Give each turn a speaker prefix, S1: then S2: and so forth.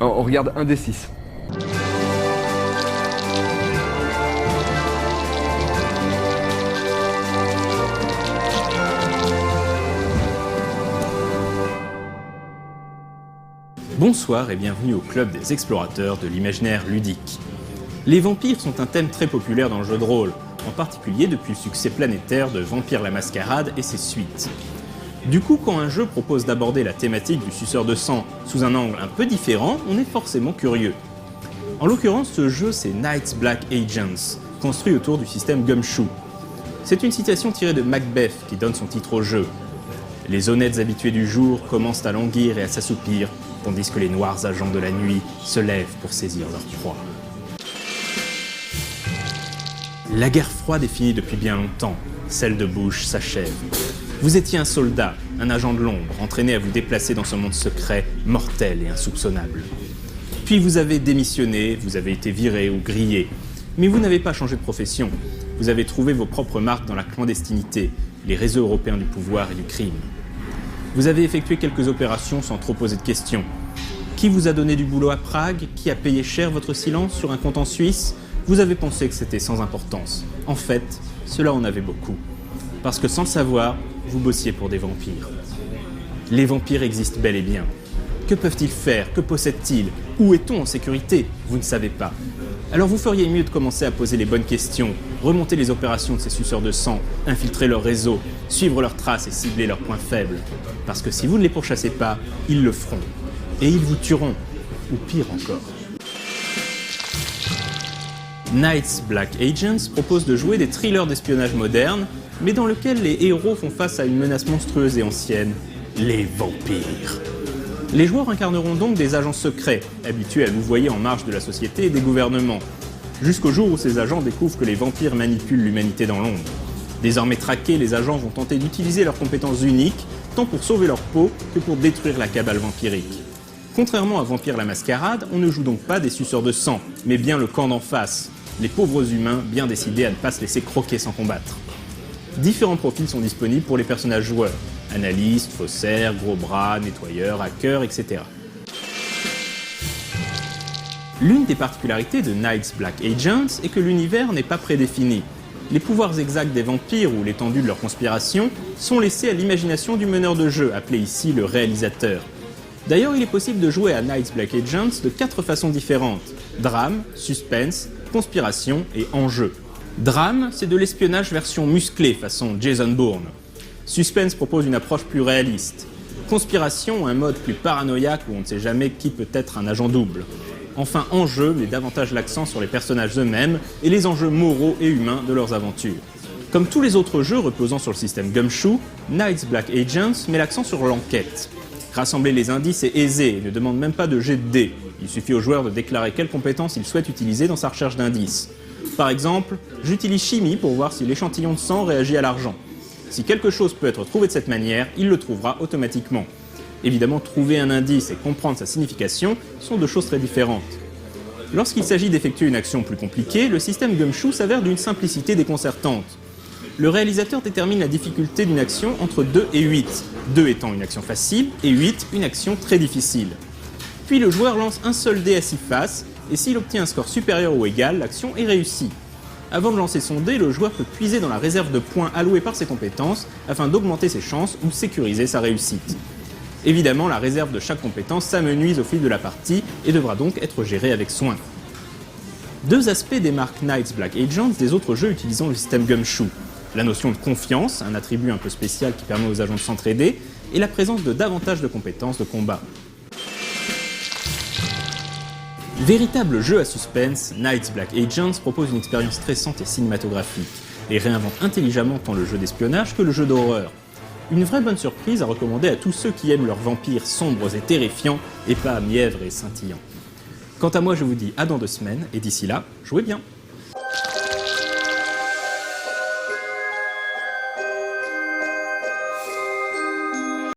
S1: On regarde un des 6.
S2: Bonsoir et bienvenue au club des explorateurs de l'imaginaire ludique. Les vampires sont un thème très populaire dans le jeu de rôle, en particulier depuis le succès planétaire de Vampire la Mascarade et ses suites. Du coup, quand un jeu propose d'aborder la thématique du suceur de sang sous un angle un peu différent, on est forcément curieux. En l'occurrence, ce jeu c'est Night's Black Agents, construit autour du système Gumshoe. C'est une citation tirée de Macbeth qui donne son titre au jeu. Les honnêtes habitués du jour commencent à languir et à s'assoupir, tandis que les noirs agents de la nuit se lèvent pour saisir leur proie. La guerre froide est finie depuis bien longtemps, celle de Bush s'achève. Vous étiez un soldat, un agent de l'ombre, entraîné à vous déplacer dans ce monde secret, mortel et insoupçonnable. Puis vous avez démissionné, vous avez été viré ou grillé, mais vous n'avez pas changé de profession. Vous avez trouvé vos propres marques dans la clandestinité, les réseaux européens du pouvoir et du crime. Vous avez effectué quelques opérations sans trop poser de questions. Qui vous a donné du boulot à Prague? Qui a payé cher votre silence sur un compte en Suisse? Vous avez pensé que c'était sans importance. En fait, cela en avait beaucoup. Parce que sans le savoir, vous bossiez pour des vampires. Les vampires existent bel et bien. Que peuvent-ils faire? Que possèdent-ils? Où est-on en sécurité? Vous ne savez pas. Alors vous feriez mieux de commencer à poser les bonnes questions, remonter les opérations de ces suceurs de sang, infiltrer leur réseau, suivre leurs traces et cibler leurs points faibles. Parce que si vous ne les pourchassez pas, ils le feront. Et ils vous tueront. Ou pire encore. Night's Black Agents propose de jouer des thrillers d'espionnage modernes, mais dans lesquels les héros font face à une menace monstrueuse et ancienne, les vampires. Les joueurs incarneront donc des agents secrets, habitués à louvoyer en marge de la société et des gouvernements, jusqu'au jour où ces agents découvrent que les vampires manipulent l'humanité dans l'ombre. Désormais traqués, les agents vont tenter d'utiliser leurs compétences uniques, tant pour sauver leur peau que pour détruire la cabale vampirique. Contrairement à Vampire la Mascarade, on ne joue donc pas des suceurs de sang, mais bien le camp d'en face, les pauvres humains bien décidés à ne pas se laisser croquer sans combattre. Différents profils sont disponibles pour les personnages joueurs, analystes, faussaires, gros bras, nettoyeurs, hackers, etc. L'une des particularités de Night's Black Agents est que l'univers n'est pas prédéfini. Les pouvoirs exacts des vampires ou l'étendue de leur conspiration sont laissés à l'imagination du meneur de jeu, appelé ici le réalisateur. D'ailleurs, il est possible de jouer à Night's Black Agents de 4 façons différentes: drame, suspense, conspiration et enjeu. Drame, c'est de l'espionnage version musclée, façon Jason Bourne. Suspense propose une approche plus réaliste. Conspiration, un mode plus paranoïaque où on ne sait jamais qui peut être un agent double. Enfin, enjeu met davantage l'accent sur les personnages eux-mêmes et les enjeux moraux et humains de leurs aventures. Comme tous les autres jeux reposant sur le système Gumshoe, Night's Black Agents met l'accent sur l'enquête. Rassembler les indices est aisé et ne demande même pas de jet de dés. Il suffit au joueur de déclarer quelles compétences il souhaite utiliser dans sa recherche d'indices. Par exemple, j'utilise chimie pour voir si l'échantillon de sang réagit à l'argent. Si quelque chose peut être trouvé de cette manière, il le trouvera automatiquement. Évidemment, trouver un indice et comprendre sa signification sont deux choses très différentes. Lorsqu'il s'agit d'effectuer une action plus compliquée, le système Gumshoe s'avère d'une simplicité déconcertante. Le réalisateur détermine la difficulté d'une action entre 2 et 8, 2 étant une action facile et 8 une action très difficile. Puis le joueur lance un seul dé à 6 faces, et s'il obtient un score supérieur ou égal, l'action est réussie. Avant de lancer son dé, le joueur peut puiser dans la réserve de points alloués par ses compétences afin d'augmenter ses chances ou sécuriser sa réussite. Évidemment, la réserve de chaque compétence s'amenuise au fil de la partie et devra donc être gérée avec soin. Deux aspects démarquent Night's Black Agents des autres jeux utilisant le système Gumshoe. La notion de confiance, un attribut un peu spécial qui permet aux agents de s'entraider, et la présence de davantage de compétences de combat. Véritable jeu à suspense, Night's Black Agents propose une expérience stressante et cinématographique, et réinvente intelligemment tant le jeu d'espionnage que le jeu d'horreur. Une vraie bonne surprise à recommander à tous ceux qui aiment leurs vampires sombres et terrifiants, et pas mièvres et scintillants. Quant à moi, je vous dis à dans 2 semaines, et d'ici là, jouez bien!